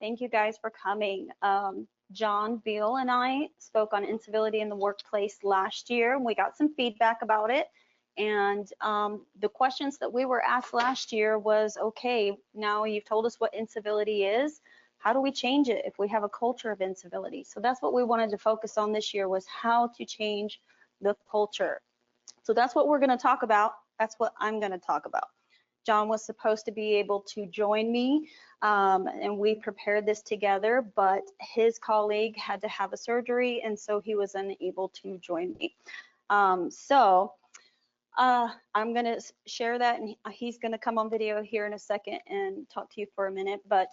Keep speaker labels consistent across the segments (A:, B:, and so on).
A: Thank you guys for coming. John Beal and I spoke on incivility in the workplace last year, and we got some feedback about it. And the questions that we were asked last year was, okay, now you've told us what incivility is. How do we change it if we have a culture of incivility? So that's what we wanted to focus on this year, was how to change the culture. So that's what we're going to talk about. That's what I'm going to talk about. John was supposed to be able to join me, and we prepared this together, but his colleague had to have a surgery, and so he was unable to join me. I'm going to share that, and he's going to come on video here in a second and talk to you for a minute, but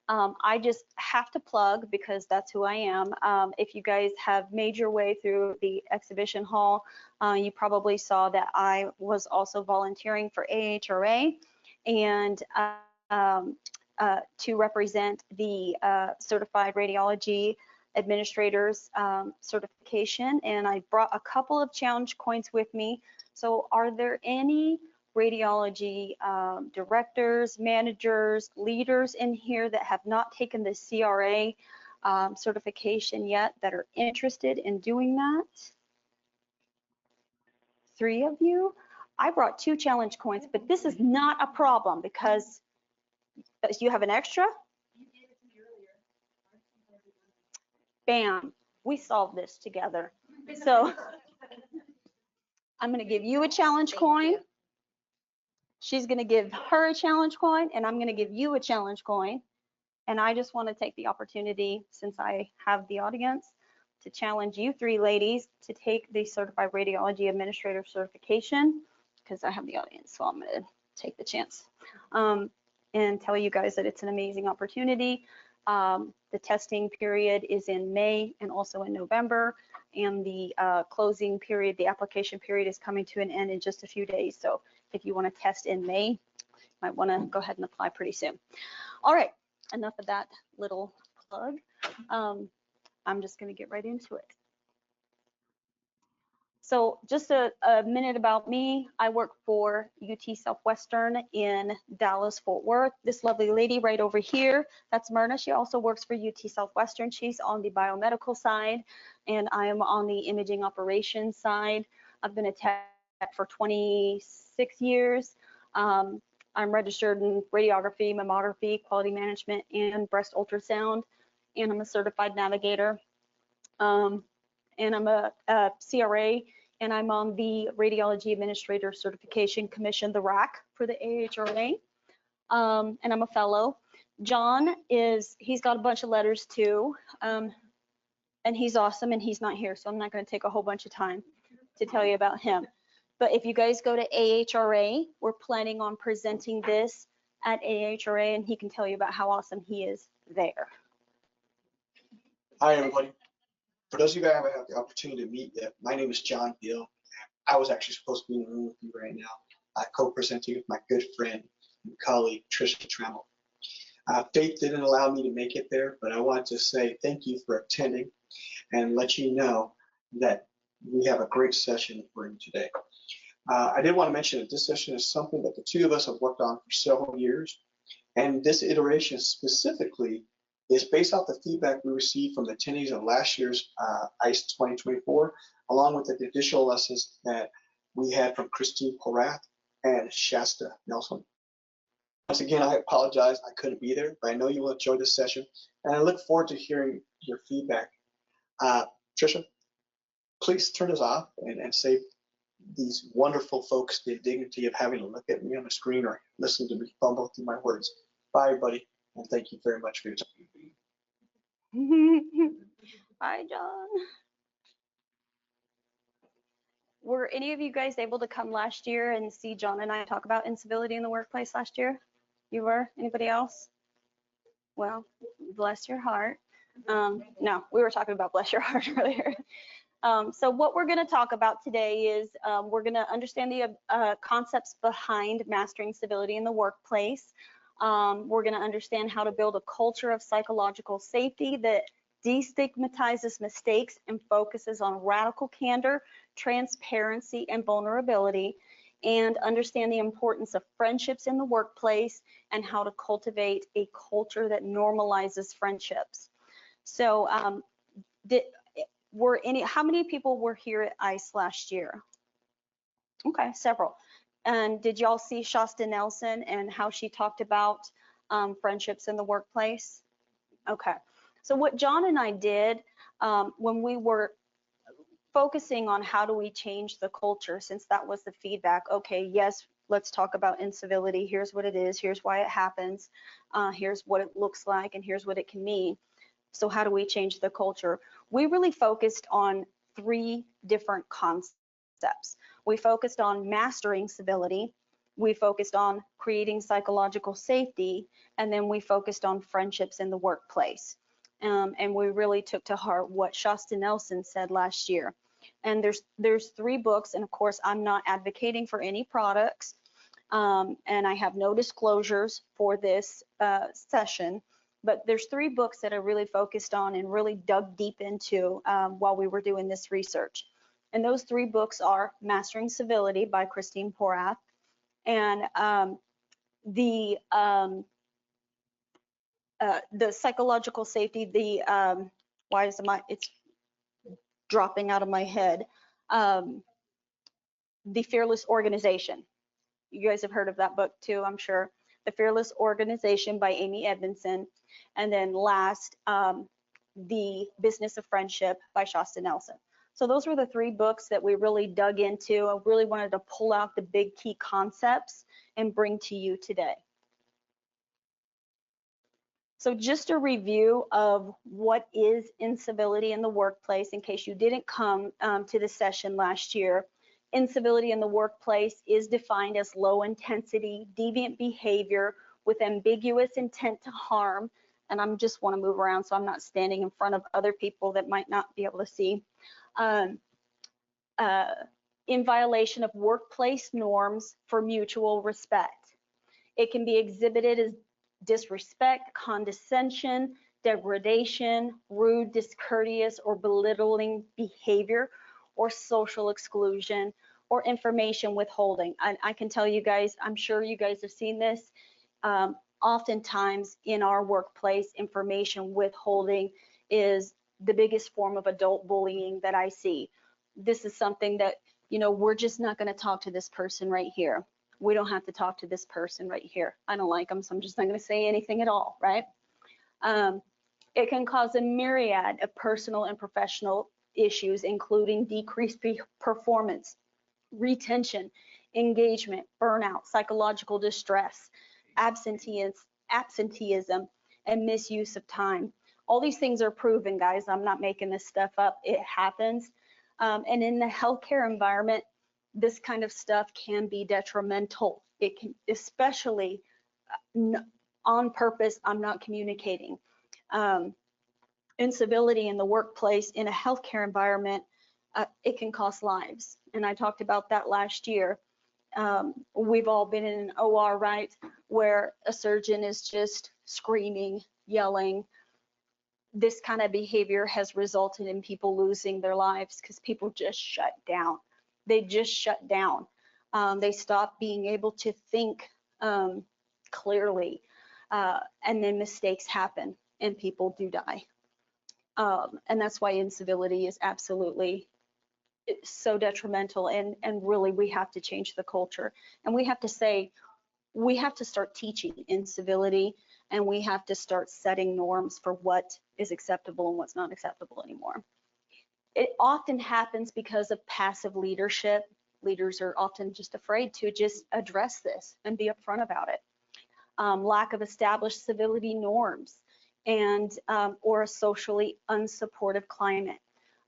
A: I just have to plug, because that's who I am. If you guys have made your way through the exhibition hall, you probably saw that I was also volunteering for AHRA and to represent the Certified Radiology Administrators certification, and I brought a couple of challenge coins with me. So are there any radiology directors, managers, leaders in here that have not taken the CRA certification yet that are interested in doing that? 3 of you. I brought 2 challenge coins, but this is not a problem because you have an extra. Bam, we solved this together. So I'm going to give you a challenge coin. She's going to give her a challenge coin, and I'm going to give you a challenge coin. And I just want to take the opportunity, since I have the audience, to challenge you 3 ladies to take the Certified Radiology Administrator certification, because I have the audience, so I'm going to take the chance and tell you guys that it's an amazing opportunity. The testing period is in May and also in November, and the closing period, the application period, is coming to an end in just a few days. So if you want to test in May, you might want to go ahead and apply pretty soon. All right, enough of that little plug. I'm just going to get right into it. So just a minute about me. I work for UT Southwestern in Dallas, Fort Worth. This lovely lady right over here, that's Myrna. She also works for UT Southwestern. She's on the biomedical side, and I am on the imaging operations side. I've been a tech for 26 years. I'm registered in radiography, mammography, quality management, and breast ultrasound, and I'm a certified navigator. And I'm a CRA, and I'm on the Radiology Administrator Certification Commission, the RAC, for the AHRA, and I'm a fellow. John he's got a bunch of letters too, and he's awesome, and he's not here, so I'm not going to take a whole bunch of time to tell you about him. But if you guys go to AHRA, we're planning on presenting this at AHRA, and he can tell you about how awesome he is there.
B: Hi, everybody. For those of you guys who have the opportunity to meet, my name is John Beal. I was actually supposed to be in the room with you right now, co-presenting with my good friend and colleague, Tricia Trammell. Faith didn't allow me to make it there, but I want to say thank you for attending and let you know that we have a great session for you today. I did want to mention that this session is something that the 2 of us have worked on for several years, and this iteration specifically is based off the feedback we received from the attendees of last year's ICE 2024, along with the additional lessons that we had from Christine Porath and Shasta Nelson. Once again, I apologize I couldn't be there, but I know you will enjoy this session, and I look forward to hearing your feedback. Tricia, please turn us off and save these wonderful folks the dignity of having to look at me on the screen or listen to me fumble through my words. Bye, everybody, and thank you very much for your time.
A: Bye, John. Were any of you guys able to come last year and see John and I talk about incivility in the workplace last year? You were? Anybody else? Well, bless your heart. No, we were talking about bless your heart earlier. So what we're going to talk about today is we're going to understand the concepts behind mastering civility in the workplace. We're going to understand how to build a culture of psychological safety that destigmatizes mistakes and focuses on radical candor, transparency, and vulnerability. and understand the importance of friendships in the workplace and how to cultivate a culture that normalizes friendships. So how many people were here at ICE last year? Okay, several. And did y'all see Shasta Nelson and how she talked about friendships in the workplace? Okay, so what John and I did when we were focusing on how do we change the culture, since that was the feedback, okay, yes, let's talk about incivility. Here's what it is, here's why it happens, here's what it looks like, and here's what it can mean. So how do we change the culture? We really focused on 3 different concepts. We focused on mastering civility, we focused on creating psychological safety, and then we focused on friendships in the workplace. And we really took to heart what Shasta Nelson said last year. And there's 3 books, and of course I'm not advocating for any products, and I have no disclosures for this session, but there's 3 books that I really focused on and really dug deep into while we were doing this research. And those 3 books are Mastering Civility by Christine Porath, and the psychological safety, why is it's dropping out of my head, The Fearless Organization. You guys have heard of that book too, I'm sure. The Fearless Organization by Amy Edmondson. And then last, The Business of Friendship by Shasta Nelson. So those were the 3 books that we really dug into. I really wanted to pull out the big key concepts and bring to you today. So just a review of what is incivility in the workplace, in case you didn't come to the session last year. Incivility in the workplace is defined as low intensity, deviant behavior with ambiguous intent to harm. And I just want to move around so I'm not standing in front of other people that might not be able to see. In violation of workplace norms for mutual respect. It can be exhibited as disrespect, condescension, degradation, rude, discourteous, or belittling behavior, or social exclusion, or information withholding. I can tell you guys, I'm sure you guys have seen this. Oftentimes in our workplace, information withholding is the biggest form of adult bullying that I see. This is something that, you know, we're just not going to talk to this person right here. We don't have to talk to this person right here. I don't like them, so I'm just not going to say anything at all, right? It can cause a myriad of personal and professional issues, including decreased performance, retention, engagement, burnout, psychological distress, absenteeism, and misuse of time. All these things are proven, guys. I'm not making this stuff up. It happens. And in the healthcare environment, this kind of stuff can be detrimental. It can, especially on purpose, I'm not communicating. Incivility in the workplace, in a healthcare environment, it can cost lives. And I talked about that last year. We've all been in an OR, right, where a surgeon is just screaming, yelling. This kind of behavior has resulted in people losing their lives because people just shut down. They just shut down. They stop being able to think clearly, and then mistakes happen and people do die. And that's why incivility is absolutely so detrimental, and really we have to change the culture. And we have to say, we have to start teaching incivility, and we have to start setting norms for what is acceptable and what's not acceptable anymore. It often happens because of passive leadership. Leaders are often just afraid to just address this and be upfront about it. Lack of established civility norms, and or a socially unsupportive climate.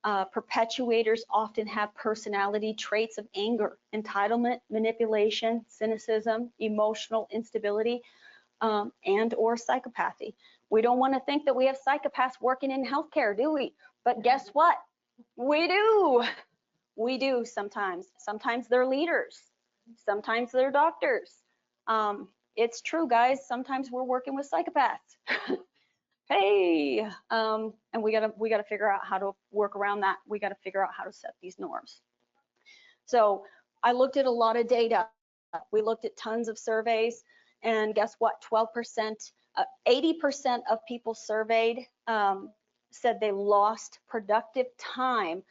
A: Perpetuators often have personality traits of anger, entitlement, manipulation, cynicism, emotional instability, and or psychopathy. We don't want to think that we have psychopaths working in healthcare, do we? But guess what? We do. We do sometimes. Sometimes they're leaders. Sometimes they're doctors. It's true, guys. Sometimes we're working with psychopaths. Hey, and we gotta figure out how to work around that. We gotta figure out how to set these norms. So I looked at a lot of data. We looked at tons of surveys, and guess what? 12%, 80% of people surveyed said they lost productive time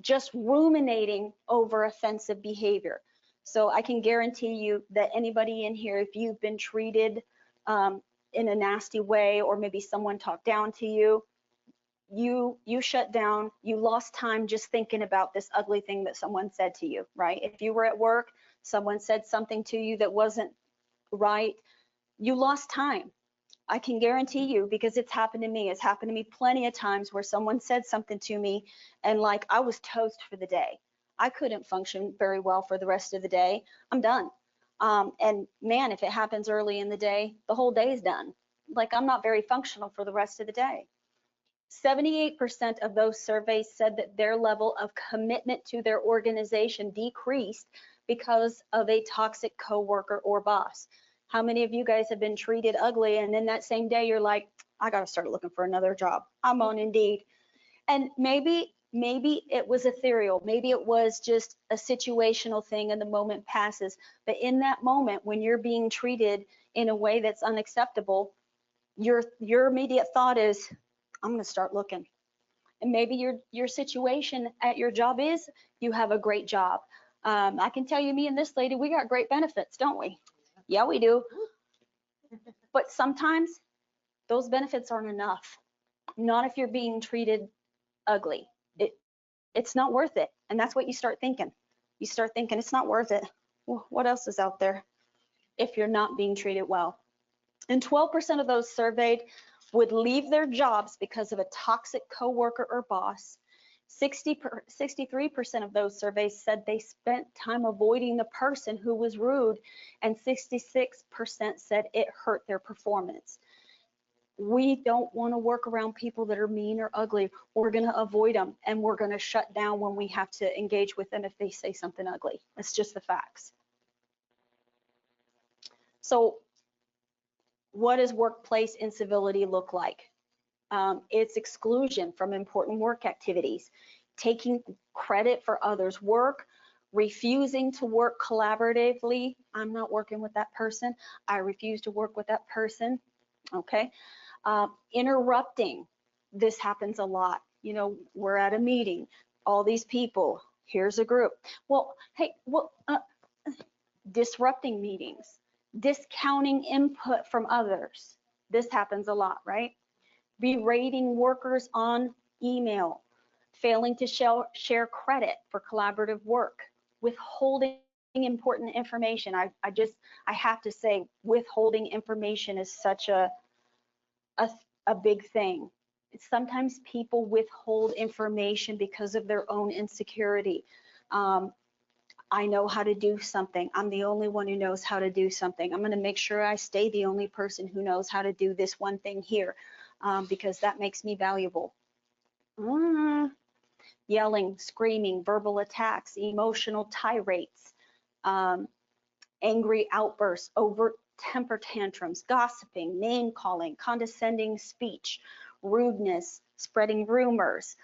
A: just ruminating over offensive behavior. So I can guarantee you that anybody in here, if you've been treated in a nasty way, or maybe someone talked down to you, you shut down, you lost time just thinking about this ugly thing that someone said to you, right? If you were at work, someone said something to you that wasn't right, you lost time. I can guarantee you, because it's happened to me. It's happened to me plenty of times where someone said something to me and like I was toast for the day. I couldn't function very well for the rest of the day. I'm done. And man, if it happens early in the day, the whole day is done. Like I'm not very functional for the rest of the day. 78% of those surveys said that their level of commitment to their organization decreased because of a toxic coworker or boss. How many of you guys have been treated ugly and then that same day you're like, I gotta start looking for another job. I'm on Indeed. And maybe it was ethereal. Maybe it was just a situational thing and the moment passes. But in that moment, when you're being treated in a way that's unacceptable, your immediate thought is, I'm gonna start looking. And maybe your situation at your job is you have a great job. I can tell you, me and this lady, we got great benefits, don't we? Yeah, we do. But sometimes those benefits aren't enough. Not if you're being treated ugly. It's not worth it. And that's what you start thinking. You start thinking it's not worth it. Well, what else is out there if you're not being treated well? And 12% of those surveyed would leave their jobs because of a toxic coworker or boss. 63% of those surveys said they spent time avoiding the person who was rude, and 66% said it hurt their performance. We don't want to work around people that are mean or ugly. We're going to avoid them, and we're going to shut down when we have to engage with them if they say something ugly. That's just the facts. So what does workplace incivility look like? It's exclusion from important work activities, taking credit for others' work, refusing to work collaboratively. I'm not working with that person. I refuse to work with that person. Okay. Interrupting. This happens a lot. You know, we're at a meeting, all these people, here's a group. Well, hey, disrupting meetings, discounting input from others. This happens a lot, right? Berating workers on email, failing to share credit for collaborative work, withholding important information. I have to say, withholding information is such a big thing. Sometimes people withhold information because of their own insecurity. I know how to do something. I'm the only one who knows how to do something. I'm going to make sure I stay the only person who knows how to do this one thing here. Because that makes me valuable. Yelling, screaming, verbal attacks, emotional tirades, angry outbursts, overt temper tantrums, gossiping, name calling, condescending speech, rudeness, spreading rumors,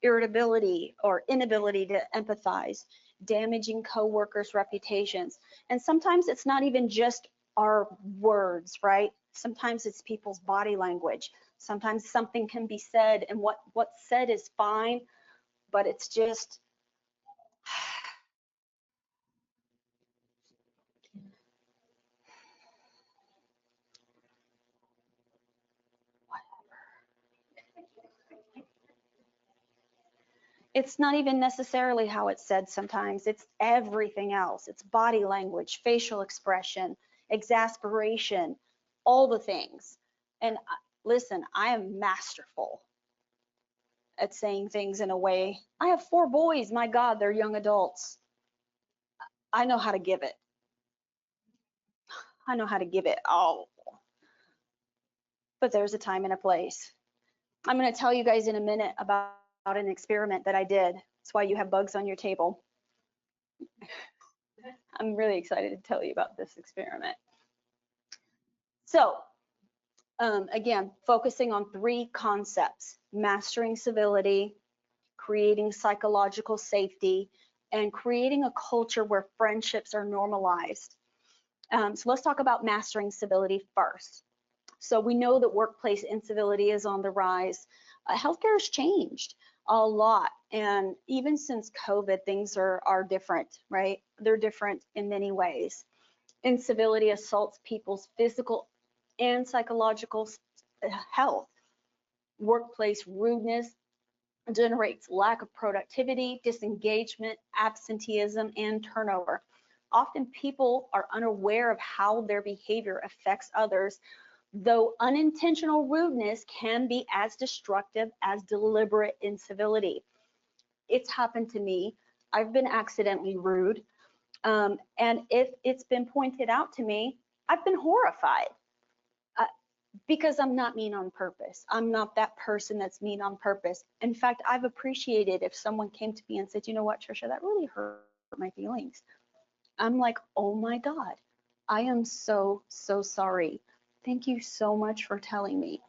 A: irritability or inability to empathize, damaging coworkers' reputations. And sometimes it's not even just our words, right? Sometimes it's people's body language. Sometimes something can be said and what's said is fine, but it's just it's not even necessarily how it's said sometimes. It's everything else. It's body language, facial expression, exasperation, all the things. And listen, I am masterful at saying things in a way. I have 4 boys. My God, they're young adults. I know how to give it. I know how to give it all. But there's a time and a place. I'm going to tell you guys in a minute about an experiment that I did. That's why you have bugs on your table. I'm really excited to tell you about this experiment. So again, focusing on 3 concepts: mastering civility, creating psychological safety, and creating a culture where friendships are normalized. So let's talk about mastering civility first. So we know that workplace incivility is on the rise. Healthcare has changed a lot, and even since COVID, things are different, right? They're different in many ways. Incivility assaults people's physical and psychological health. Workplace rudeness generates lack of productivity, disengagement, absenteeism, and turnover. Often people are unaware of how their behavior affects others, though unintentional rudeness can be as destructive as deliberate incivility. It's happened to me. I've been accidentally rude. And if it's been pointed out to me, I've been horrified because I'm not mean on purpose. I'm not that person that's mean on purpose. In fact, I've appreciated if someone came to me and said, you know what, Tricia, that really hurt my feelings. I'm like, oh my God, I am so, so sorry. Thank you so much for telling me.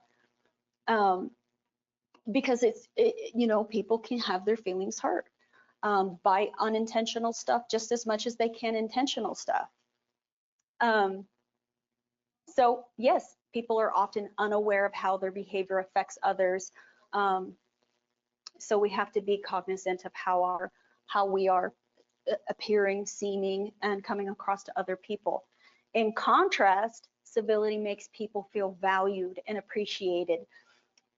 A: Because you know, people can have their feelings hurt by unintentional stuff just as much as they can intentional stuff. So yes, people are often unaware of how their behavior affects others. So we have to be cognizant of how we are appearing, seeming, and coming across to other people. In contrast, civility makes people feel valued and appreciated.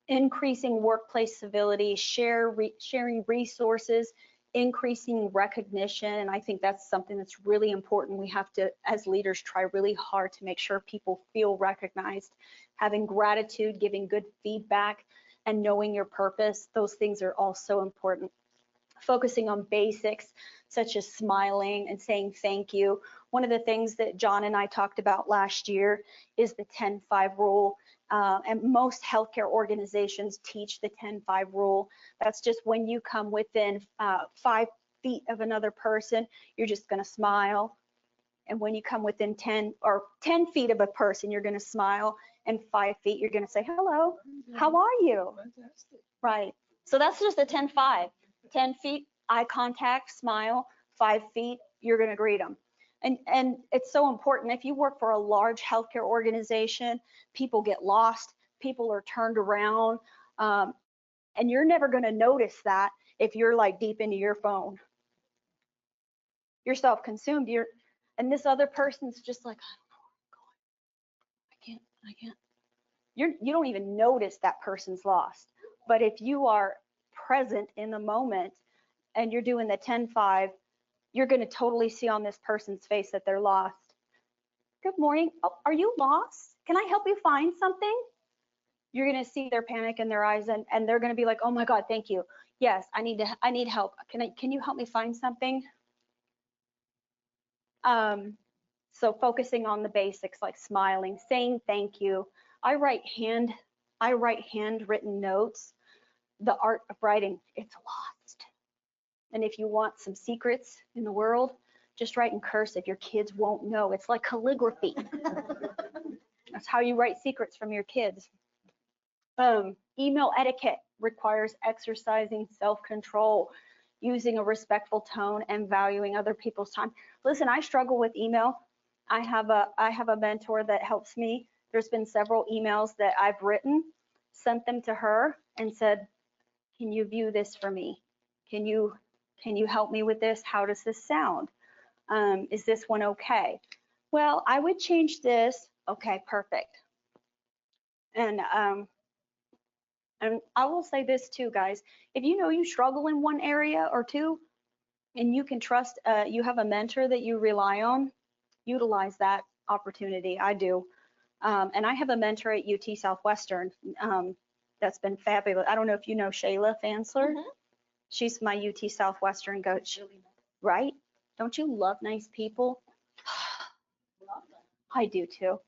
A: Increasing workplace civility, sharing resources, increasing recognition, and I think that's something that's really important. We have to, as leaders, try really hard to make sure people feel recognized. Having gratitude, giving good feedback, and knowing your purpose, those things are also important. Focusing on basics such as smiling and saying thank you. One of the things that John and I talked about last year is the 10-5 rule. And most healthcare organizations teach the 10-5 rule. That's just when you come within 5 feet of another person, you're just going to smile. And when you come within 10 feet of a person, you're going to smile. And 5 feet, you're going to say, hello, how are you?
C: Fantastic.
A: Right. So that's just a 10-5. 10 feet, eye contact, smile. 5 feet, you're going to greet them. And it's so important. If you work for a large healthcare organization, people get lost, people are turned around, and you're never going to notice that if you're like deep into your phone. You're self-consumed. And this other person's just like, I don't know where I'm going. I can't. You don't even notice that person's lost. But if you are present in the moment and you're doing the 10-5, you're going to totally see on this person's face that they're lost. Good morning. Oh, are you lost? Can I help you find something? You're going to see their panic in their eyes, and they're going to be like, oh my God, thank you. Yes, I need help. Can you help me find something? So focusing on the basics like smiling, saying thank you. I write handwritten notes. The art of writing, it's lost. And if you want some secrets in the world, just write in cursive. Your kids won't know. It's like calligraphy. That's how you write secrets from your kids. Email etiquette requires exercising self-control, using a respectful tone, and valuing other people's time. Listen, I struggle with email. I have a mentor that helps me. There's been several emails that I've written, sent them to her, and said, can you view this for me? Can you help me with this? How does this sound? Is this one okay? Well, I would change this. Okay, perfect. And I will say this too, guys. If you know you struggle in one area or two, and you can trust, you have a mentor that you rely on, utilize that opportunity. I do. And I have a mentor at UT Southwestern that's been fabulous. I don't know if you know Shayla Fansler. Mm-hmm. She's my UT Southwestern coach, right? Don't you love nice people? I do too.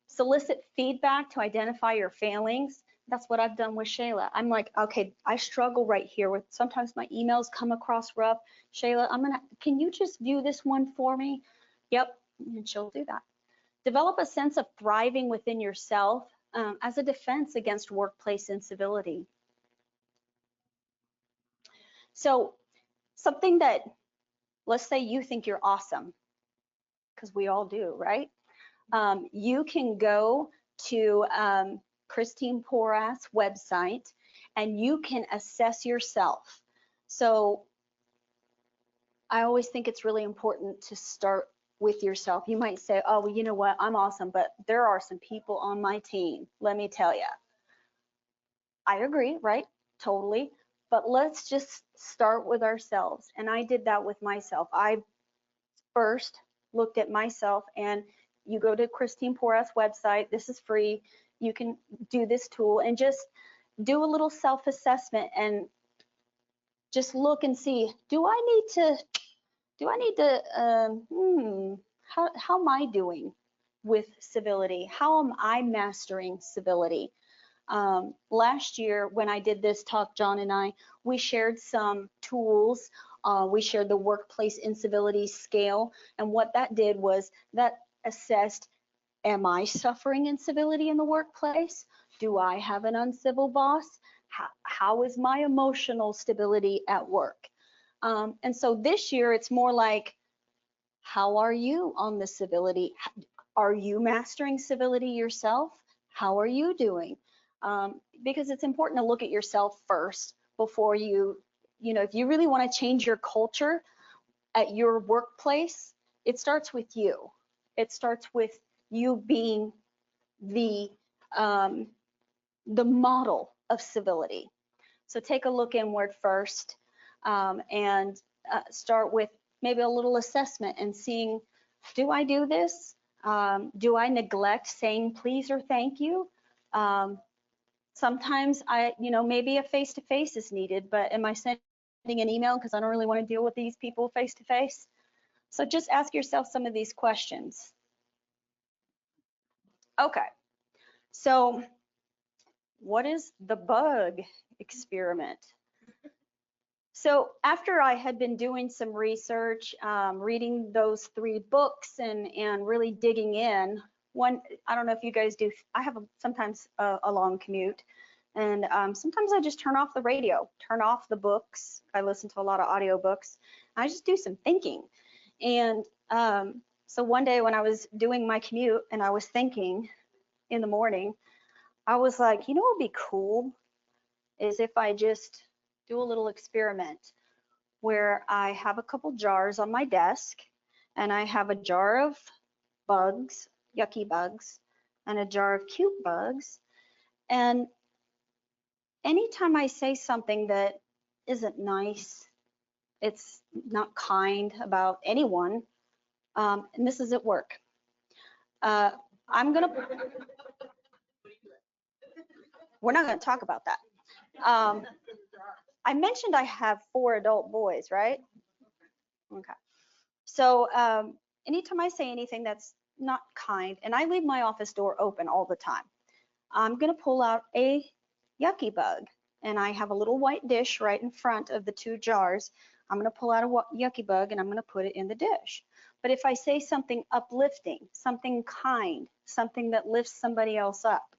A: Solicit feedback to identify your failings. That's what I've done with Shayla. I'm like, okay, I struggle right here with sometimes my emails come across rough. Shayla, can you just view this one for me? Yep, and she'll do that. Develop a sense of thriving within yourself as a defense against workplace incivility. So something that, let's say you think you're awesome, because we all do, right? You can go to Christine Porath's website and you can assess yourself. So I always think it's really important to start with yourself. You might say, oh, well, you know what, I'm awesome, but there are some people on my team, let me tell you. I agree, right? Totally. But let's just start with ourselves. And I did that with myself. I first looked at myself, and you go to Christine Porath's website. This is free. You can do this tool and just do a little self-assessment and just look and see, do I need to, how am I doing with civility? How am I mastering civility? Last year when I did this talk, John and I, we shared some tools. We shared the workplace incivility scale, and what that did was that assessed, am I suffering incivility in the workplace? Do I have an uncivil boss? How is my emotional stability at work? And so this year it's more like, how are you on the civility? Are you mastering civility yourself? How are you doing? Because it's important to look at yourself first before if you really want to change your culture at your workplace, it starts with you. It starts with you being the model of civility. So take a look inward first, and start with maybe a little assessment and seeing, do I do this? Do I neglect saying please or thank you? Sometimes maybe a face-to-face is needed, but am I sending an email because I don't really want to deal with these people face-to-face? So just ask yourself some of these questions. Okay, so what is the bug experiment? So after I had been doing some research, reading those 3 books and really digging in, I don't know if you guys do, I have sometimes a long commute, and sometimes I just turn off the radio, turn off the books. I listen to a lot of audiobooks. I just do some thinking. And so one day when I was doing my commute and I was thinking in the morning, I was like, you know what would be cool is if I just do a little experiment where I have a couple jars on my desk, and I have a jar of bugs, yucky bugs, and a jar of cute bugs. And anytime I say something that isn't nice, it's not kind about anyone, and this is at work, we're not gonna talk about that. I mentioned I have 4 adult boys, right? Okay. So anytime I say anything that's not kind, and I leave my office door open all the time, I'm gonna pull out a yucky bug, and I have a little white dish right in front of the 2 jars. I'm gonna pull out a yucky bug and I'm gonna put it in the dish. But if I say something uplifting, something kind, something that lifts somebody else up,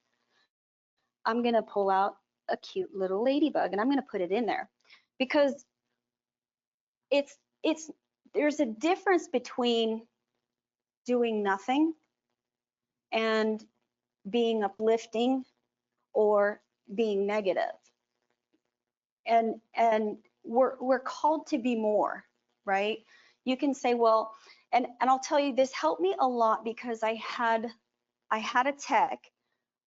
A: I'm gonna pull out a cute little ladybug and I'm gonna put it in there, because there's a difference between doing nothing and being uplifting or being negative. And we're called to be more, right? You can say, well, and I'll tell you, this helped me a lot because I had a tech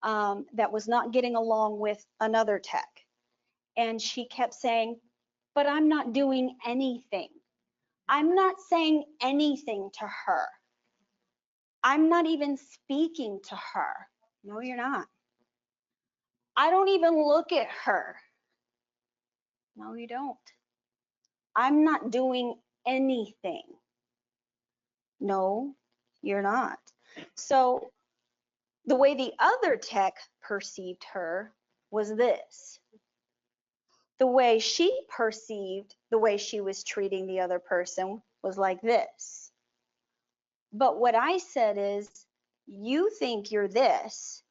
A: that was not getting along with another tech, and she kept saying, but I'm not doing anything. I'm not saying anything to her. I'm not even speaking to her. No, you're not. I don't even look at her. No, you don't. I'm not doing anything. No, you're not. So the way the other tech perceived her was this. The way she perceived the way she was treating the other person was like this. But what I said is, you think you're this.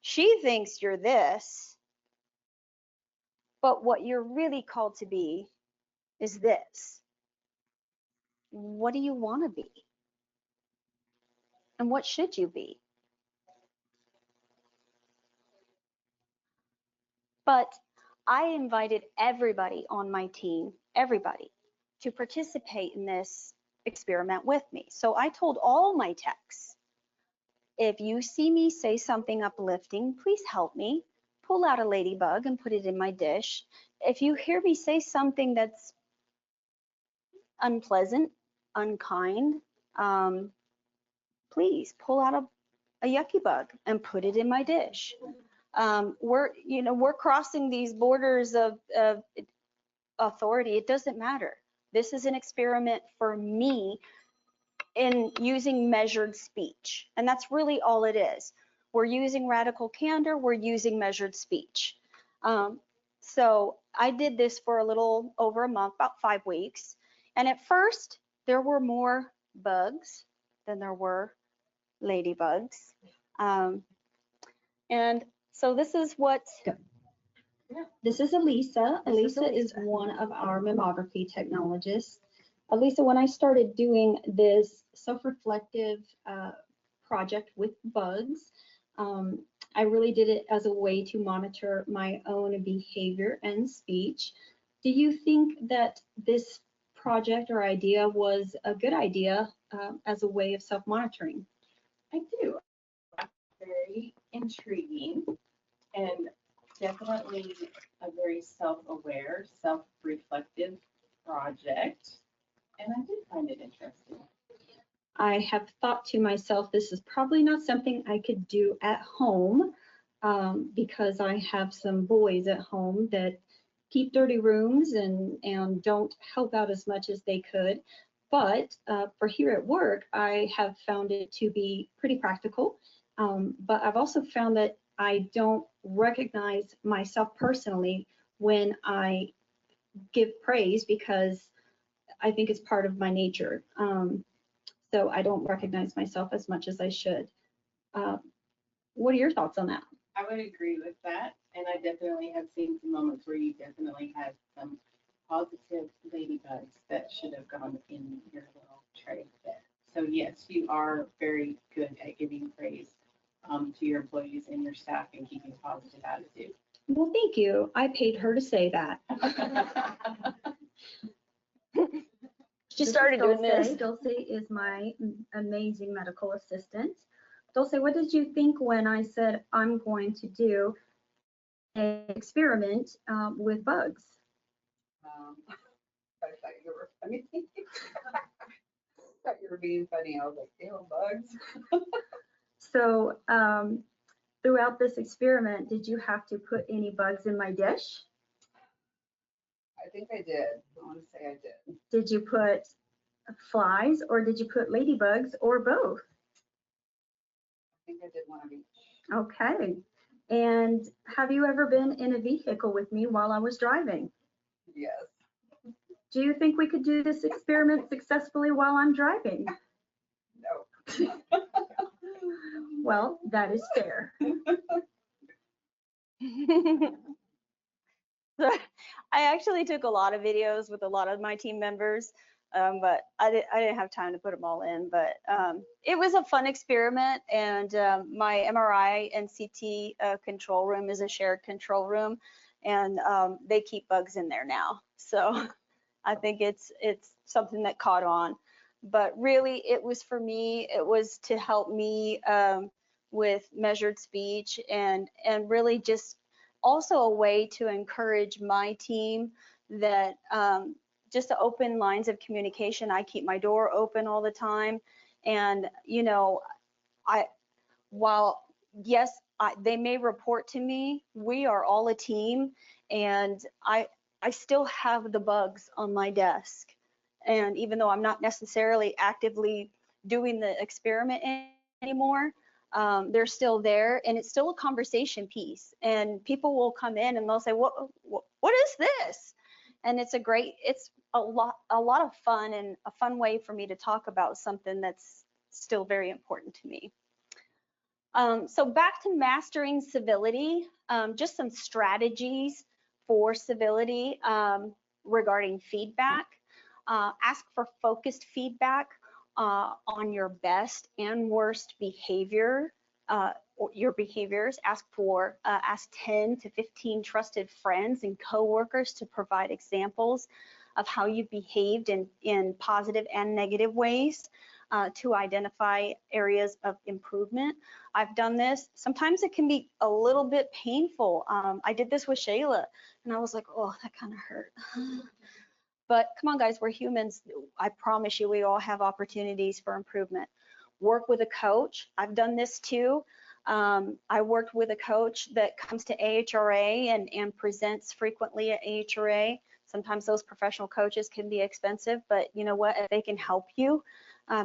A: She thinks you're this. But what you're really called to be is this. What do you want to be? And what should you be? But I invited everybody on my team, everybody, to participate in this experiment with me. So I told all my techs, if you see me say something uplifting, please help me. Pull out a ladybug and put it in my dish. If you hear me say something that's unpleasant, unkind, please pull out a yucky bug and put it in my dish. We're crossing these borders of authority. It doesn't matter. This is an experiment for me in using measured speech, and that's really all it is. We're using radical candor. We're using measured speech. So I did this for a little over a month, about 5 weeks, and at first there were more bugs than there were ladybugs. And so this is what, this is Elisa. Elisa is one of our mammography technologists. Elisa, when I started doing this self-reflective project with bugs, I really did it as a way to monitor my own behavior and speech. Do you think that this project or idea was a good idea as a way of self-monitoring?
C: I do. Very intriguing and definitely a very self-aware, self-reflective project. And I did find it interesting.
A: I have thought to myself, this is probably not something I could do at home because I have some boys at home that keep dirty rooms and don't help out as much as they could. But for here at work, I have found it to be pretty practical. But I've also found that I don't recognize myself personally when I give praise because I think it's part of my nature. So I don't recognize myself as much as I should. What are your thoughts on that?
C: I would agree with that. And I definitely have seen some moments where you definitely had some positive ladybugs that should have gone in your little tray there. So yes, you are very good at giving praise to your employees and your staff and keeping a positive attitude.
A: Well, thank you. I paid her to say that. She started doing this. Dulce is my amazing medical assistant. Dulce, what did you think when I said I'm going to do an experiment with bugs?
D: I thought you were funny. Thought you were being funny. I was like, ew, bugs.
A: So throughout this experiment, did you have to put any bugs in my dish?
D: I think I did. I want to say I did.
A: Did you put flies or did you put ladybugs or both?
D: I think I did one of each.
A: Okay. And have you ever been in a vehicle with me while I was driving?
D: Yes.
A: Do you think we could do this experiment successfully while I'm driving?
D: No.
A: Well, that is fair. I actually took a lot of videos with a lot of my team members, but I didn't have time to put them all in. But it was a fun experiment, and my MRI and CT control room is a shared control room, and they keep bugs in there now. So I think it's something that caught on. But really, it was for me. It was to help me with measured speech and really just also a way to encourage my team that just open lines of communication. I keep my door open all the time. And, you know, while, yes, they may report to me, we are all a team. And I still have the bugs on my desk. And even though I'm not necessarily actively doing the experiment anymore, they're still there, and it's still a conversation piece. And people will come in and they'll say, what is this? And it's a lot of fun and a fun way for me to talk about something that's still very important to me. So back to mastering civility, just some strategies for civility regarding feedback. Ask for focused feedback on your best and worst behavior, or your behaviors. Ask 10 to 15 trusted friends and coworkers to provide examples of how you behaved in positive and negative ways, to identify areas of improvement. I've done this. Sometimes it can be a little bit painful. I did this with Shayla, and I was like, oh, that kind of hurt. But come on, guys, we're humans. I promise you, we all have opportunities for improvement. Work with a coach. I've done this too. I worked with a coach that comes to AHRA and presents frequently at AHRA. Sometimes those professional coaches can be expensive, but you know what? If they can help you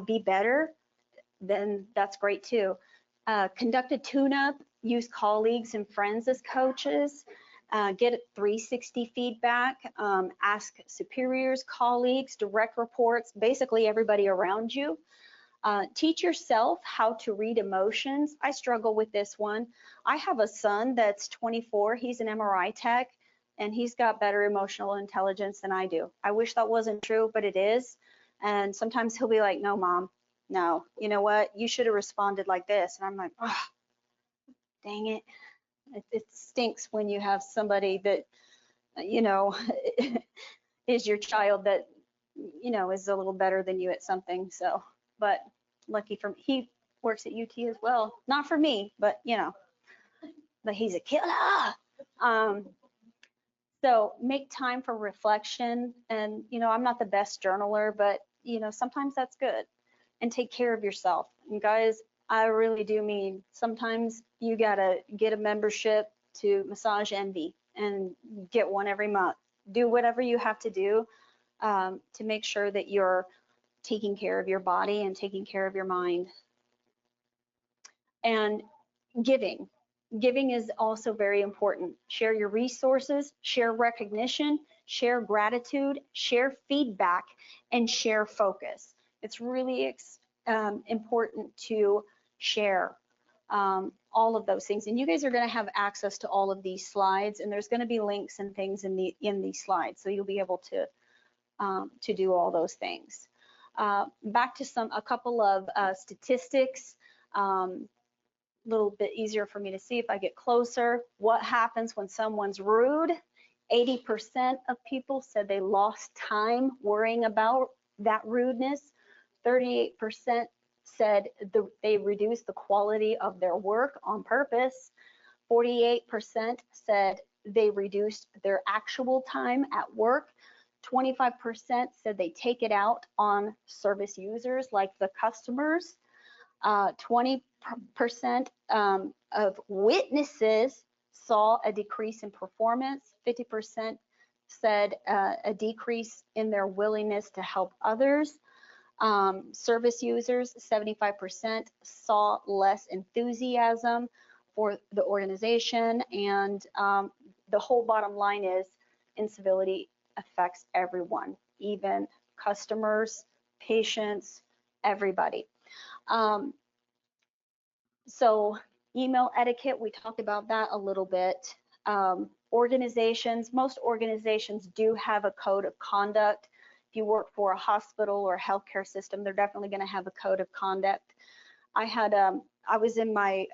A: be better, then that's great too. Conduct a tune-up, use colleagues and friends as coaches, get 360 feedback, ask superiors, colleagues, direct reports, basically everybody around you. Teach yourself how to read emotions. I struggle with this one. I have a son that's 24, he's an MRI tech, and he's got better emotional intelligence than I do. I wish that wasn't true, but it is. And sometimes he'll be like, no, mom, no, you know what? You should have responded like this. And I'm like, oh, dang it. It stinks when you have somebody that, you know, is your child that, you know, is a little better than you at something. So, but lucky for me, he works at UT as well. Not for me, but, you know, but he's a killer. So make time for reflection. And, you know, I'm not the best journaler, but, you know, sometimes that's good. And take care of yourself. And guys, I really do mean sometimes you gotta get a membership to Massage Envy and get one every month. Do whatever you have to do to make sure that you're taking care of your body and taking care of your mind. And giving. Giving is also very important. Share your resources, share recognition, share gratitude, share feedback, and share focus. It's really important to share all of those things. And you guys are going to have access to all of these slides, and there's going to be links and things in these slides, so you'll be able to do all those things. Back to a couple of statistics. Little bit easier for me to see if I get closer. What happens when someone's rude? 80% of people said they lost time worrying about that rudeness. 38% said they reduced the quality of their work on purpose. 48% said they reduced their actual time at work. 25% said they take it out on service users like the customers. 20% of witnesses saw a decrease in performance. 50% said a decrease in their willingness to help others. Service users, 75% saw less enthusiasm for the organization. And the whole bottom line is incivility affects everyone, even customers, patients, everybody. So email etiquette, we talked about that a little bit. Organizations, most organizations do have a code of conduct. If you work for a hospital or a healthcare system, they're definitely going to have a code of conduct. I was in my,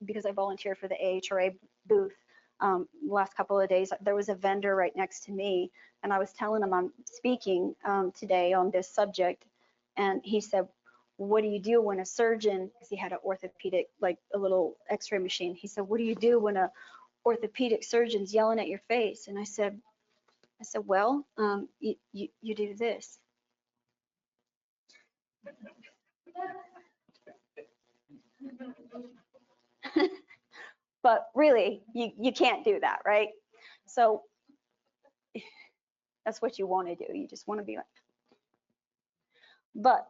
A: because I volunteered for the AHRA booth last couple of days, there was a vendor right next to me, and I was telling him I'm speaking today on this subject, and he said, what do you do when a surgeon, because he had an orthopedic, like a little x-ray machine, he said, what do you do when a orthopedic surgeon's yelling at your face? And I said, well, you do this. But really, you can't do that, right? So that's what you want to do. You just want to be like, but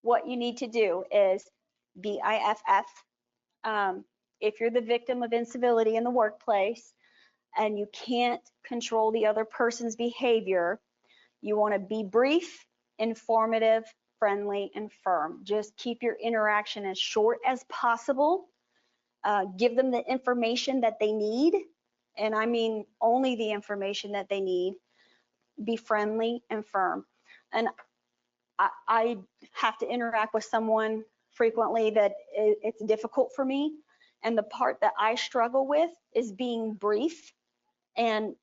A: what you need to do is BIFF. If you're the victim of incivility in the workplace and you can't control the other person's behavior, you want to be brief, informative, friendly, and firm. Just keep your interaction as short as possible. Give them the information that they need and I mean only the information that they need. Be friendly and firm. And I have to interact with someone frequently that it's difficult for me. And the part that I struggle with is being brief and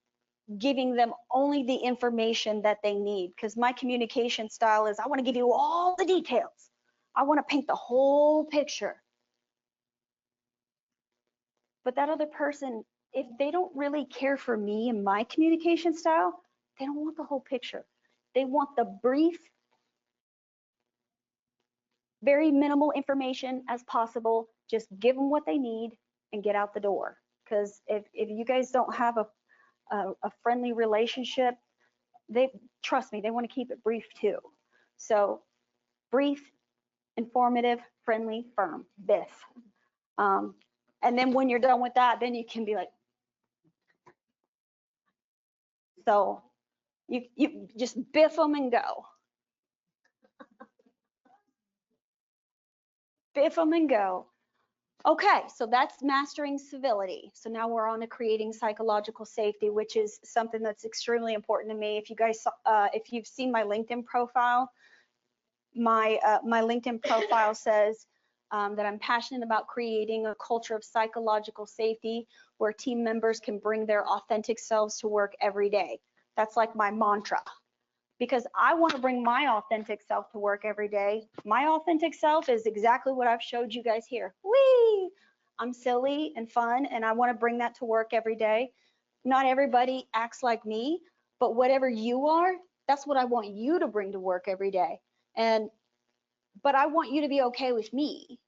A: giving them only the information that they need. Because my communication style is I want to give you all the details. I want to paint the whole picture. But that other person, if they don't really care for me and my communication style, they don't want the whole picture. They want the brief, very minimal information as possible. Just give them what they need and get out the door. Because if you guys don't have a friendly relationship, trust me, they want to keep it brief too. So brief, informative, friendly, firm, biff. And then when you're done with that, then you can be like, so you just biff them and go. Biff them and go. Okay, so that's mastering civility. So now we're on to creating psychological safety, which is something that's extremely important to me. If you guys, if you've seen my LinkedIn profile, my LinkedIn profile says that I'm passionate about creating a culture of psychological safety where team members can bring their authentic selves to work every day. That's like my mantra, because I want to bring my authentic self to work every day. My authentic self is exactly what I've showed you guys here. Whee! I'm silly and fun, and I want to bring that to work every day. Not everybody acts like me, but whatever you are, that's what I want you to bring to work every day. But I want you to be okay with me.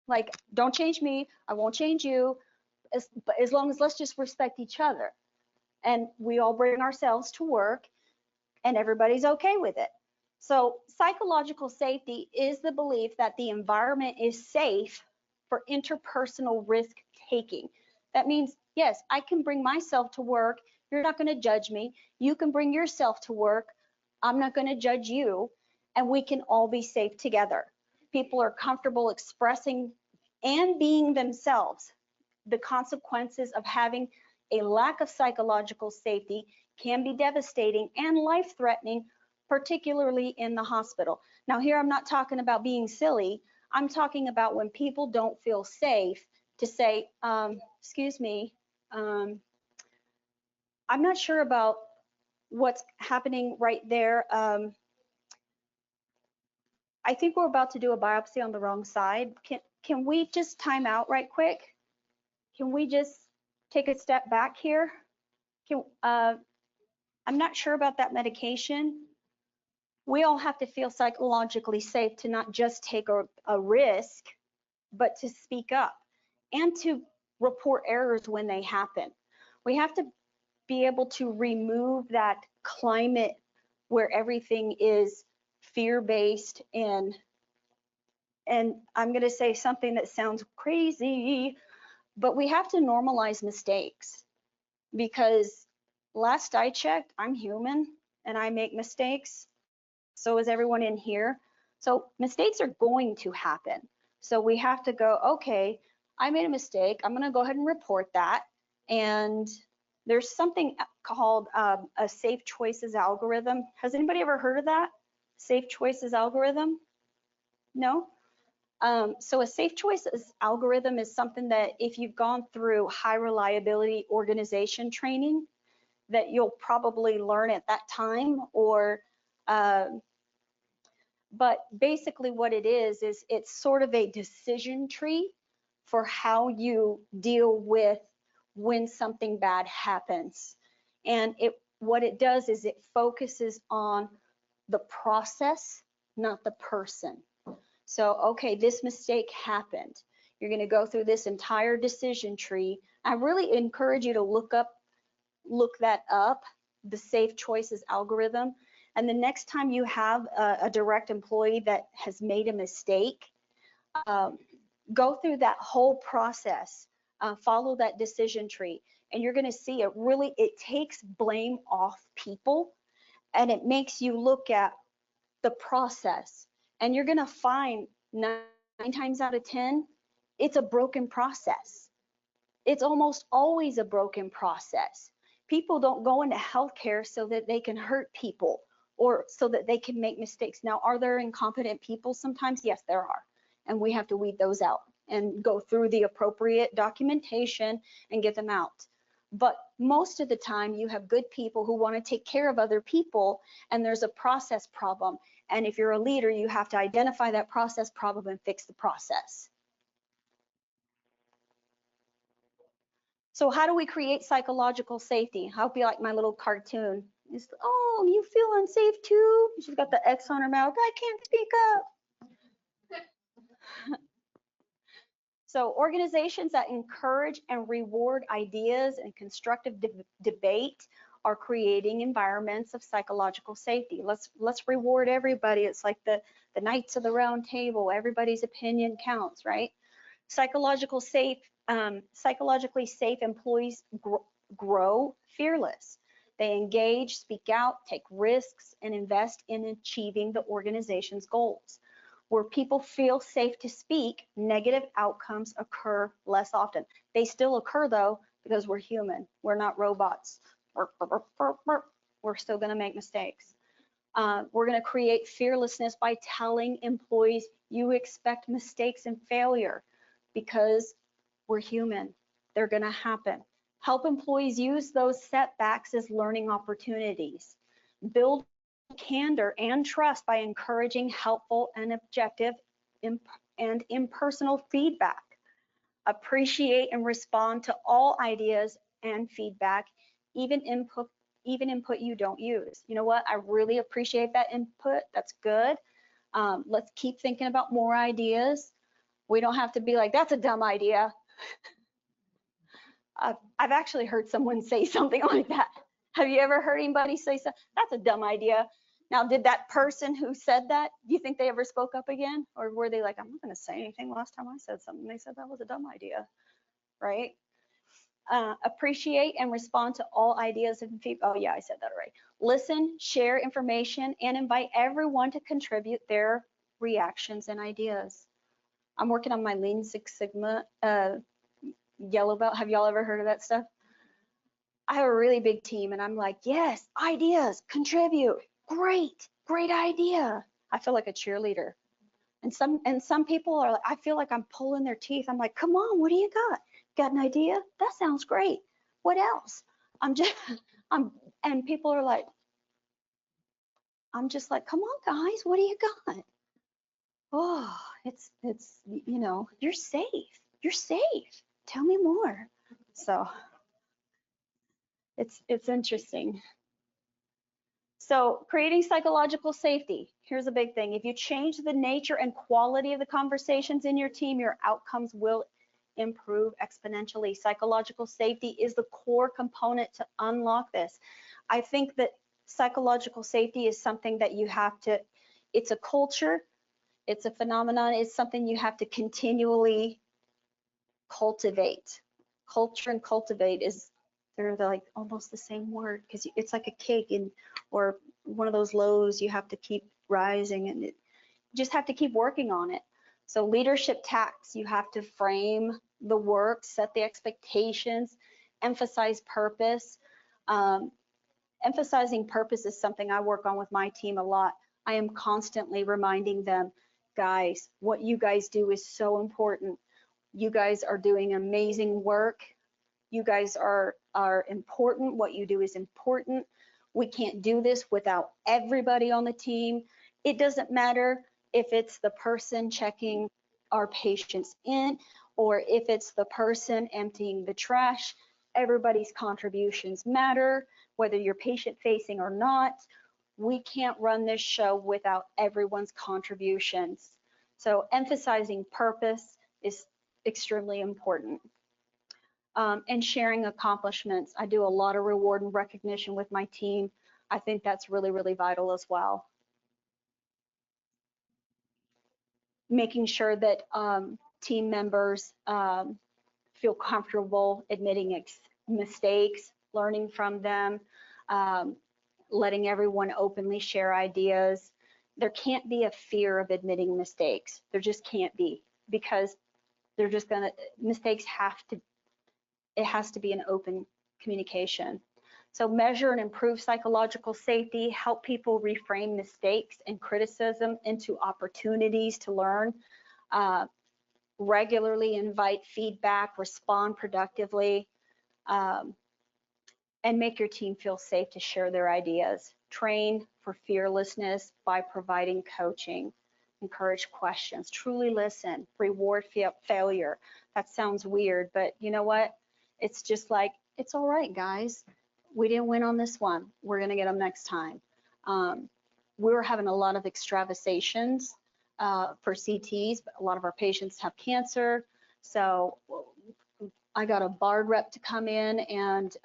A: Like, don't change me, I won't change you, but as long as let's just respect each other. And we all bring ourselves to work and everybody's okay with it. So psychological safety is the belief that the environment is safe for interpersonal risk taking. That means, yes, I can bring myself to work. You're not going to judge me. You can bring yourself to work. I'm not going to judge you. And we can all be safe together. People are comfortable expressing and being themselves. The consequences of having a lack of psychological safety can be devastating and life-threatening, particularly in the hospital. Now here I'm not talking about being silly. I'm talking about when people don't feel safe to say, excuse me, I'm not sure about what's happening right there. I think we're about to do a biopsy on the wrong side. Can we just time out right quick? Can we just take a step back here? I'm not sure about that medication. We all have to feel psychologically safe to not just take a risk, but to speak up and to report errors when they happen. We have to be able to remove that climate where everything is fear-based and I'm going to say something that sounds crazy, but we have to normalize mistakes, because last I checked, I'm human and I make mistakes. So is everyone in here. So mistakes are going to happen. So we have to go, okay, I made a mistake. I'm going to go ahead and report that. And there's something called a safe choices algorithm. Has anybody ever heard of that? Safe choices algorithm? No? So a safe choices algorithm is something that if you've gone through high reliability organization training, that you'll probably learn at that time, or but basically what it is it's sort of a decision tree for how you deal with when something bad happens. And what it does is it focuses on the process, not the person. So, okay, this mistake happened. You're going to go through this entire decision tree. I really encourage you to look that up, the safe choices algorithm. And the next time you have a direct employee that has made a mistake, go through that whole process, follow that decision tree, and you're going to see it takes blame off people, and it makes you look at the process. And you're going to find 9 times out of 10, it's a broken process. It's almost always a broken process. People don't go into healthcare so that they can hurt people or so that they can make mistakes. Now, are there incompetent people sometimes? Yes, there are. And we have to weed those out and go through the appropriate documentation and get them out. But most of the time, you have good people who want to take care of other people, and there's a process problem. And if you're a leader, you have to identify that process problem and fix the process. So how do we create psychological safety? I hope you like my little cartoon. It's, oh, you feel unsafe too? She's got the X on her mouth. I can't speak up. So organizations that encourage and reward ideas and constructive debate are creating environments of psychological safety. Let's reward everybody. It's like the Knights of the Round Table. Everybody's opinion counts, right? Psychologically safe employees grow fearless. They engage, speak out, take risks, and invest in achieving the organization's goals. Where people feel safe to speak, negative outcomes occur less often. They still occur though, because we're human. We're not robots. We're still gonna make mistakes. We're gonna create fearlessness by telling employees you expect mistakes and failure because we're human. They're gonna happen. Help employees use those setbacks as learning opportunities. Build candor and trust by encouraging helpful and objective and impersonal feedback. Appreciate and respond to all ideas and feedback, even input you don't use. You know what? I really appreciate that input. That's good. Let's keep thinking about more ideas. We don't have to be like, that's a dumb idea. I've actually heard someone say something like that. Have you ever heard anybody say something? That's a dumb idea. Now, did that person who said that, do you think they ever spoke up again? Or were they like, I'm not going to say anything, last time I said something, they said that was a dumb idea, right? Appreciate and respond to all ideas and feedback. Oh yeah, I said that already. Listen, share information, and invite everyone to contribute their reactions and ideas. I'm working on my Lean Six Sigma yellow belt. Have y'all ever heard of that stuff? I have a really big team and I'm like, yes, ideas, contribute. Great idea. I feel like a cheerleader. And some people are like, I feel like I'm pulling their teeth. I'm like, come on, what do you got? Got an idea? That sounds great. What else? And people are like, I'm just like, come on guys, what do you got? Oh, it's, you know, you're safe. You're safe. Tell me more. So it's interesting. So creating psychological safety. Here's a big thing. If you change the nature and quality of the conversations in your team, your outcomes will improve exponentially. Psychological safety is the core component to unlock this. I think that psychological safety is something that you have to, it's a culture, it's a phenomenon, it's something you have to continually cultivate. Culture and cultivate is, they're like almost the same word, because it's like a cake or one of those loaves, you have to keep rising and you just have to keep working on it. So leadership tactics, you have to frame the work, set the expectations, emphasize purpose. Emphasizing purpose is something I work on with my team a lot. I am constantly reminding them, guys, what you guys do is so important. You guys are doing amazing work. You guys are important. What you do is important. We can't do this without everybody on the team. It doesn't matter if it's the person checking our patients in or if it's the person emptying the trash. Everybody's contributions matter, whether you're patient facing or not. We can't run this show without everyone's contributions. So emphasizing purpose is extremely important. And sharing accomplishments. I do a lot of reward and recognition with my team. I think that's really, really vital as well. Making sure that team members feel comfortable admitting mistakes, learning from them, letting everyone openly share ideas. There can't be a fear of admitting mistakes. There just can't be, because they're just gonna, mistakes have to, it has to be an open communication. So measure and improve psychological safety, help people reframe mistakes and criticism into opportunities to learn. Regularly invite feedback, respond productively, and make your team feel safe to share their ideas. Train for fearlessness by providing coaching. Encourage questions, truly listen, reward failure. That sounds weird, but you know what? It's just like, it's all right, guys. We didn't win on this one. We're gonna get them next time. We were having a lot of extravasations for CTs, but a lot of our patients have cancer. So I got a BARD rep to come in and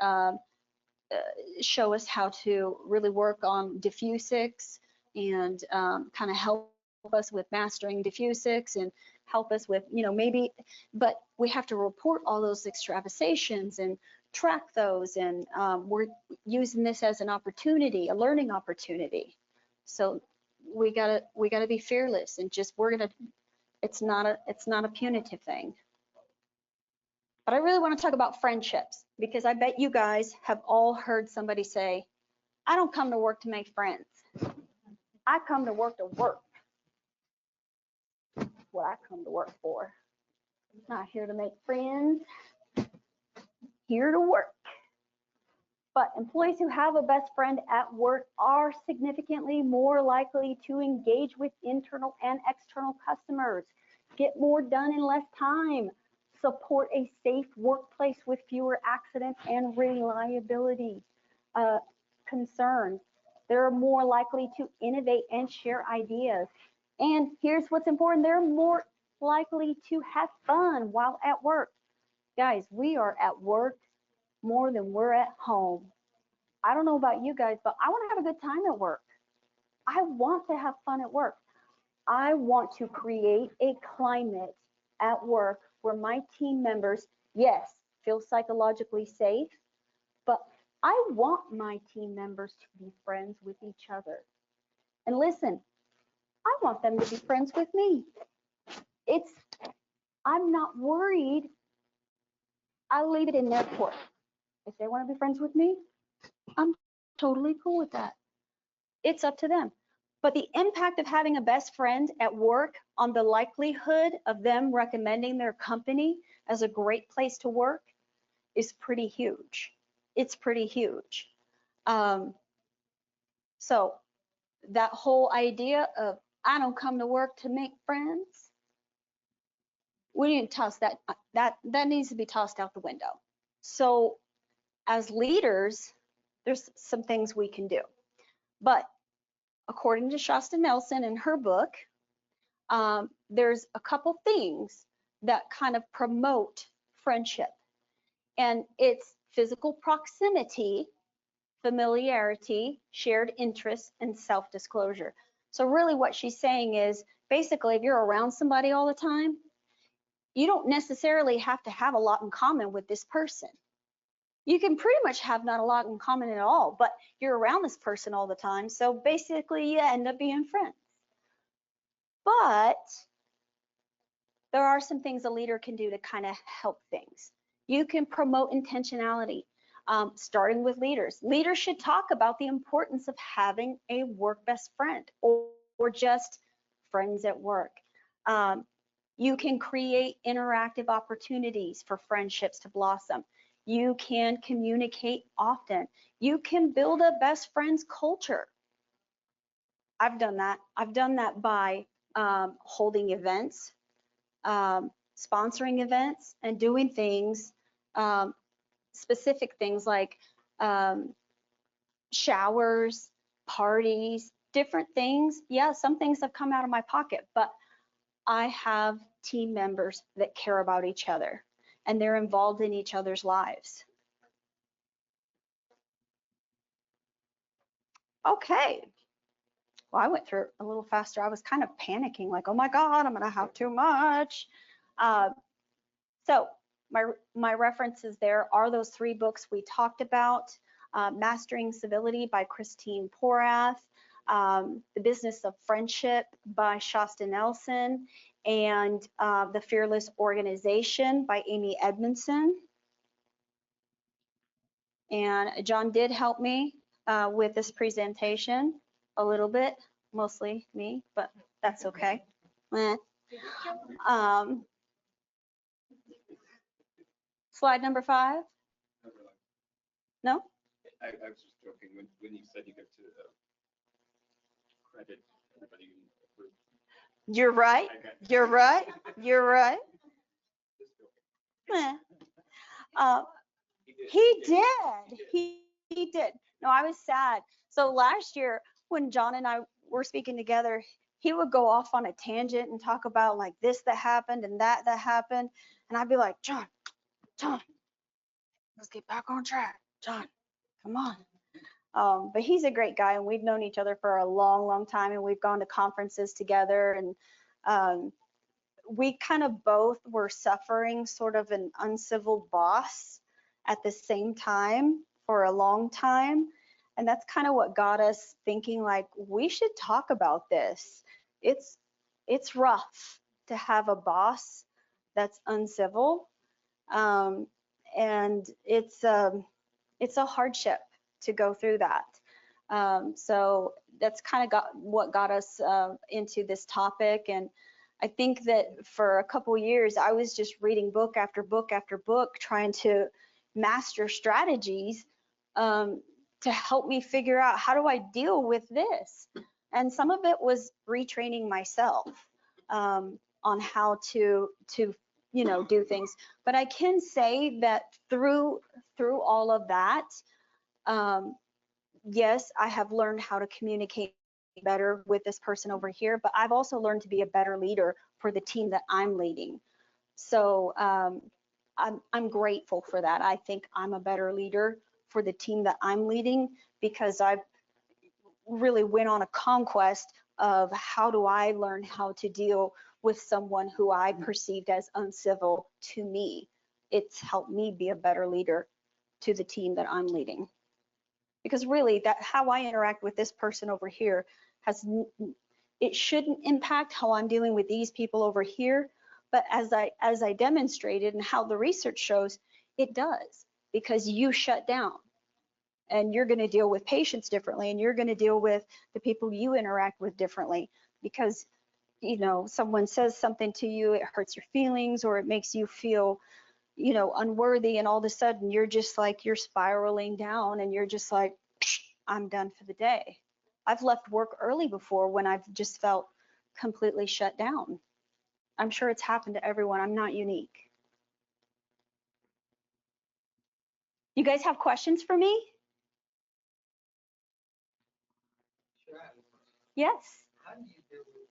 A: show us how to really work on diffusics and kind of help us with mastering diffusics and help us with, maybe, but we have to report all those extravasations and track those, and we're using this as an opportunity, a learning opportunity. So we gotta be fearless and just it's not a punitive thing. But I really want to talk about friendships, because I bet you guys have all heard somebody say, I don't come to work to make friends. I come to work to work. That's what I come to work for. I'm not here to make friends, here to work. But employees who have a best friend at work are significantly more likely to engage with internal and external customers, get more done in less time, support a safe workplace with fewer accidents and reliability concerns. They're more likely to innovate and share ideas. And here's what's important, they're more likely to have fun while at work. Guys, we are at work more than we're at home. I don't know about you guys, but I want to have a good time at work. I want to have fun at work. I want to create a climate at work where my team members, yes, feel psychologically safe, but I want my team members to be friends with each other. And listen, I want them to be friends with me. I'm not worried. I'll leave it in their court. If they want to be friends with me, I'm totally cool with that. It's up to them. But the impact of having a best friend at work on the likelihood of them recommending their company as a great place to work is pretty huge. It's pretty huge. So that whole idea of, I don't come to work to make friends, we need to toss that needs to be tossed out the window. So as leaders, there's some things we can do. But according to Shasta Nelson in her book, there's a couple things that kind of promote friendship. And it's physical proximity, familiarity, shared interests, and self-disclosure. So really what she's saying is, basically, if you're around somebody all the time, you don't necessarily have to have a lot in common with this person. You can pretty much have not a lot in common at all, but you're around this person all the time. So basically you end up being friends. But there are some things a leader can do to kind of help things. You can promote intentionality, starting with leaders. Leaders should talk about the importance of having a work best friend or just friends at work. You can create interactive opportunities for friendships to blossom. You can communicate often. You can build a best friends culture. I've done that. I've done that by holding events, sponsoring events, and doing things, specific things like showers, parties, different things. Yeah, some things have come out of my pocket, but I have team members that care about each other and they're involved in each other's lives. Okay. Well, I went through it a little faster. I was kind of panicking, like, oh my God, I'm gonna have too much. So my references there are those 3 books we talked about, Mastering Civility by Christine Porath, The Business of Friendship by Shasta Nelson, and The Fearless Organization by Amy Edmondson. And John did help me with this presentation a little bit, mostly me, but that's okay. Eh. Slide number 5. No?
E: I was just joking when you said you get to credit everybody in the group.
A: You're right. You're right. You're right.
E: Just joking.
A: Eh. He did. He did. No, I was sad. So last year when John and I were speaking together, he would go off on a tangent and talk about like this that happened and that happened. And I'd be like, John, let's get back on track. John, come on. But he's a great guy, and we've known each other for a long, long time, and we've gone to conferences together, and we kind of both were suffering sort of an uncivil boss at the same time for a long time. And that's kind of what got us thinking like, we should talk about this. It's rough to have a boss that's uncivil. And it's a hardship to go through that. So that's kind of what got us into this topic. And I think that for a couple years, I was just reading book after book after book, trying to master strategies to help me figure out how do I deal with this. And some of it was retraining myself on how to do things. But I can say that through all of that, yes, I have learned how to communicate better with this person over here, but I've also learned to be a better leader for the team that I'm leading. So I'm grateful for that. I think I'm a better leader for the team that I'm leading because I've really went on a conquest of how do I learn how to deal with someone who I perceived as uncivil to me. It's helped me be a better leader to the team that I'm leading. Because really, that how I interact with this person over here it shouldn't impact how I'm dealing with these people over here, but as I demonstrated and how the research shows, it does, because you shut down and you're going to deal with patients differently, and you're going to deal with the people you interact with differently, because someone says something to you, it hurts your feelings or it makes you feel unworthy, and all of a sudden you're spiraling down and you're just like, I'm done for the day. I've left work early before when I've just felt completely shut down. I'm sure it's happened to everyone. I'm not unique. You guys have questions for me?
F: Sure, I have a question.
A: Yes.
F: How do you deal with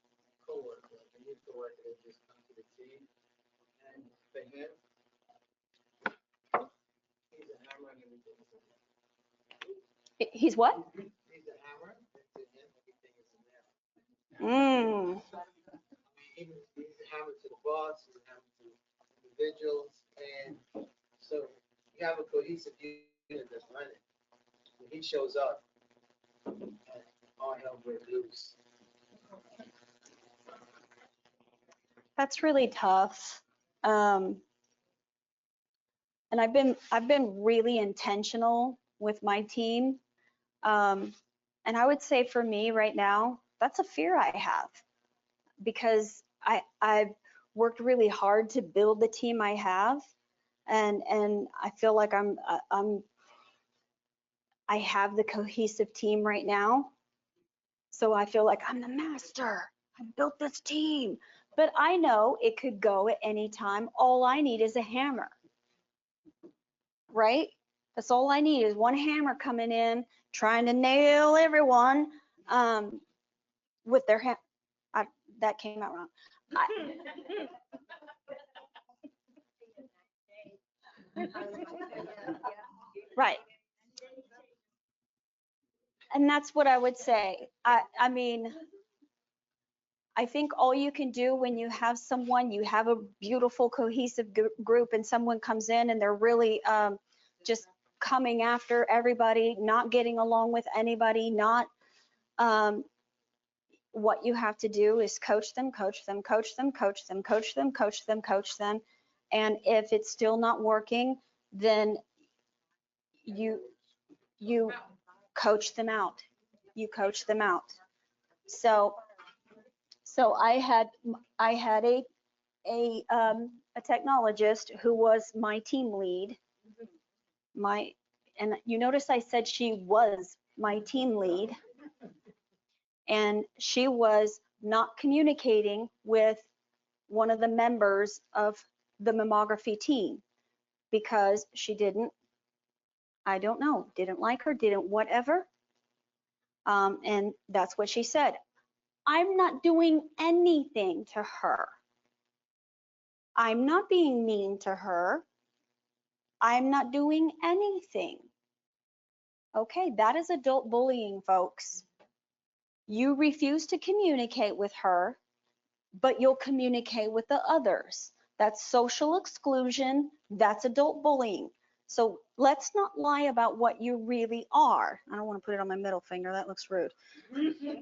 F: coworkers, like a new coworker that just comes to the team, and for him, he's a hammer and everything is in there.
A: He's what?
F: He's a hammer, and to him, everything is in there. He's a hammer to the boss, he's a hammer to individuals, and so you have a cohesive unit that's running. When he shows up, all hell breaks loose.
A: That's really tough. And I've been really intentional with my team. And I would say for me right now, that's a fear I have, because I've worked really hard to build the team I have, and I feel like I have the cohesive team right now. So I feel like I'm the master. I built this team, but I know it could go at any time. All I need is a hammer, right? That's all I need is one hammer coming in, trying to nail everyone with their hand. That came out wrong. Right. And that's what I would say. I mean, I think all you can do when you have a beautiful cohesive group, and someone comes in and they're really just coming after everybody, not getting along with anybody, not what you have to do is coach them. And if it's still not working, then you coach them out. You coach them out. So I had a technologist who was my team lead. And you notice I said she was my team lead, and she was not communicating with one of the members of the mammography team because she didn't, I don't know, didn't like her, didn't whatever. And that's what she said. I'm not doing anything to her. I'm not being mean to her. I'm not doing anything. Okay, that is adult bullying, folks. You refuse to communicate with her, but you'll communicate with the others. That's social exclusion. That's adult bullying. So let's not lie about what you really are. I don't want to put it on my middle finger. That looks rude.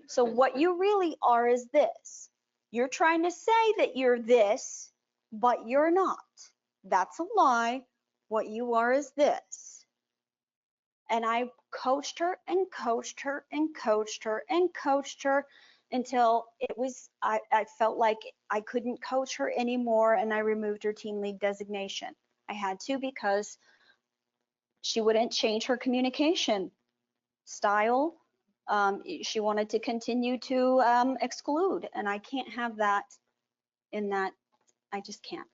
A: So what you really are is this. You're trying to say that you're this, but you're not. That's a lie. What you are is this. And I coached her and coached her and coached her and coached her until it was, I felt like I couldn't coach her anymore, and I removed her team lead designation. I had to because she wouldn't change her communication style. She wanted to continue to exclude, and I can't have that in that. I just can't.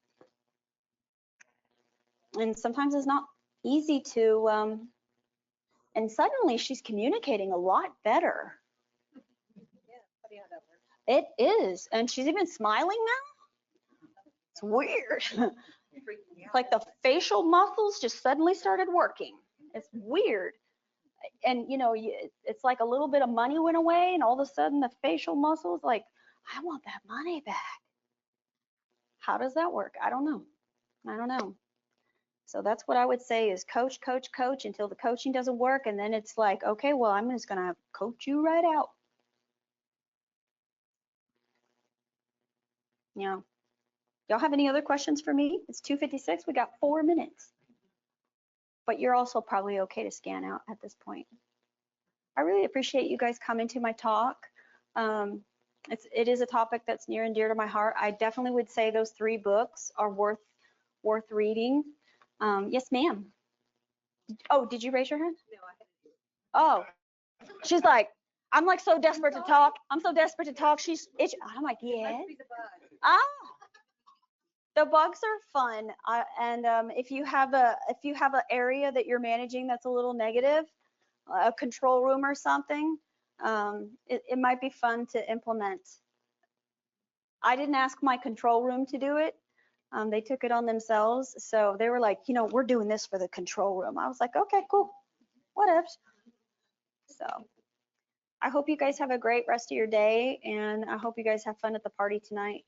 A: And sometimes it's not easy to, and suddenly she's communicating a lot better. It is, and she's even smiling now. It's weird. It's like the facial muscles just suddenly started working. It's weird. And you know, it's like a little bit of money went away, and all of a sudden the facial muscles, like, I want that money back. How does that work? I don't know. I don't know. So that's what I would say is coach, coach, coach until the coaching doesn't work, and then it's like, okay, well, I'm just gonna coach you right out. Yeah. Y'all have any other questions for me? It's 2:56. We got 4 minutes. But you're also probably okay to scan out at this point. I really appreciate you guys coming to my talk. It is a topic that's near and dear to my heart. I definitely would say those 3 books are worth reading. Yes, ma'am. Oh, did you raise your hand?
D: No, I didn't.
A: Oh, she's like, I'm like so desperate to talk. I'm so desperate to talk. She's itching. I'm like, yeah.
D: Must be the bug.
A: Ah. The bugs are fun, and if you have an area that you're managing that's a little negative, a control room or something, it might be fun to implement. I didn't ask my control room to do it. They took it on themselves, so they were like, you know, we're doing this for the control room. I was like, okay, cool, whatever. So I hope you guys have a great rest of your day, and I hope you guys have fun at the party tonight.